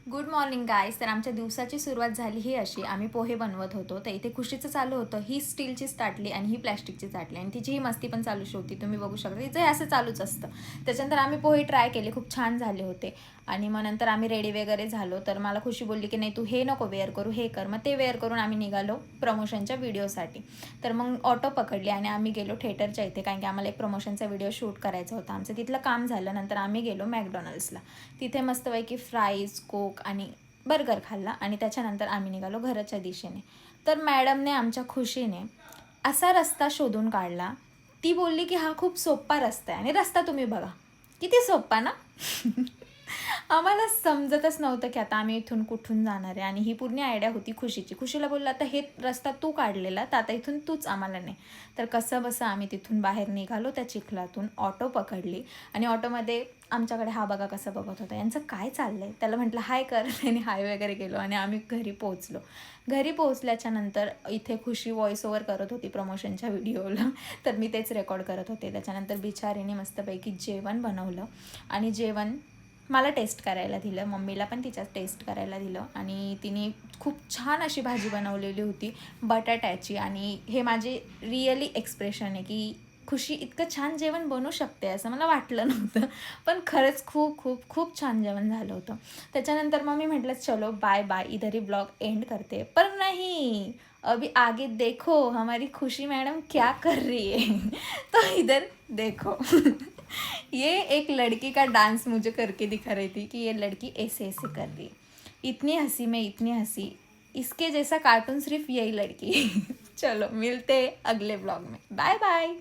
Good morning guys. तर आमच्या दिवसाची सुरुवात झाली ही अशी, आम्ही पोहे बनवत होतो. तर इथे खुशीचं चालू होतं, ही स्टीलचीच ताटली आणि ही प्लॅस्टिकची ताटली आणि तिची ही मस्ती पण चालूच होती. तुम्ही बघू शकता तिचं हे असं चालूच असतं. त्याच्यानंतर आम्ही पोहे ट्राय केले, खूप छान झाले होते. आणि मग नंतर आम्ही रेडी वगैरे झालो. तर मला खुशी बोलली की नाही तू हे नको वेअर करू, हे कर. मग ते वेअर करून आम्ही निघालो प्रमोशनच्या व्हिडिओसाठी. तर मग ऑटो पकडली आणि आम्ही गेलो थिएटरच्या इथे, कारण की आम्हाला एक प्रमोशनचा व्हिडिओ शूट करायचा होता. आमचं तिथलं काम झालं. नंतर आम्ही गेलो मॅकडॉनल्ड्सला. तिथे मस्तपैकी फ्राईज, कोक आणि बर्गर खाल्ला आणि त्याच्यानंतर आम्ही निघालो घराच्या दिशेने. तर मॅडमने आमच्या खुशीने असा रस्ता शोधून काढला. ती बोलली की हा खूप सोपा रस्ता आहे आणि रस्ता तुम्ही बघा किती सोपा ना. आम्हाला समजतच नव्हतं की आता आम्ही इथून कुठून जाणार आहे. आणि ही पूर्ण आयडिया होती खुशीची. खुशीला बोललं आता हे रस्ता तू काढलेला, तर आता इथून तूच आम्हाला नाही. तर कसं बसं आम्ही तिथून बाहेर निघालो त्या चिखलातून. ऑटो पकडली आणि ऑटोमध्ये आमच्याकडे हा बघा कसं बघत होता, यांचं काय चाललं आहे. त्याला म्हटलं हाय कर आणि हाय वगैरे गेलो आणि आम्ही घरी पोहोचलो. घरी पोहोचल्याच्या नंतर इथे खुशी व्हॉइस ओव्हर करत होती प्रमोशनच्या व्हिडिओला. तर मी तेच रेकॉर्ड करत होते. त्याच्यानंतर बिचारीने मस्तपैकी जेवण बनवलं आणि जेवण मला टेस्ट करायला दिलं. मम्मीला पण तिच्यात टेस्ट करायला दिलं आणि तिने खूप छान अशी भाजी बनवलेली होती बटाट्याची. आणि हे माझे रिअली एक्सप्रेशन आहे की खुशी इतकं छान जेवण बनवू शकते असं मला वाटलं नव्हतं. पण खरंच खूप खूप खूप छान जेवण झालं होतं. त्याच्यानंतर मग मी म्हटलं चलो बाय बाय, इधर ही ब्लॉग एंड करते. पर नहीं, अभी आगे देखो हमारी खुशी मैडम क्या कर रही है. तो इधर देखो. ये एक लड़की का डांस मुझे करके दिखा रही थी कि ये लड़की ऐसे ऐसे कर रही है. इतनी हंसी में इतनी हंसी, इसके जैसा कार्टून सिर्फ यही लड़की. चलो मिलते अगले ब्लॉग में. Bye bye.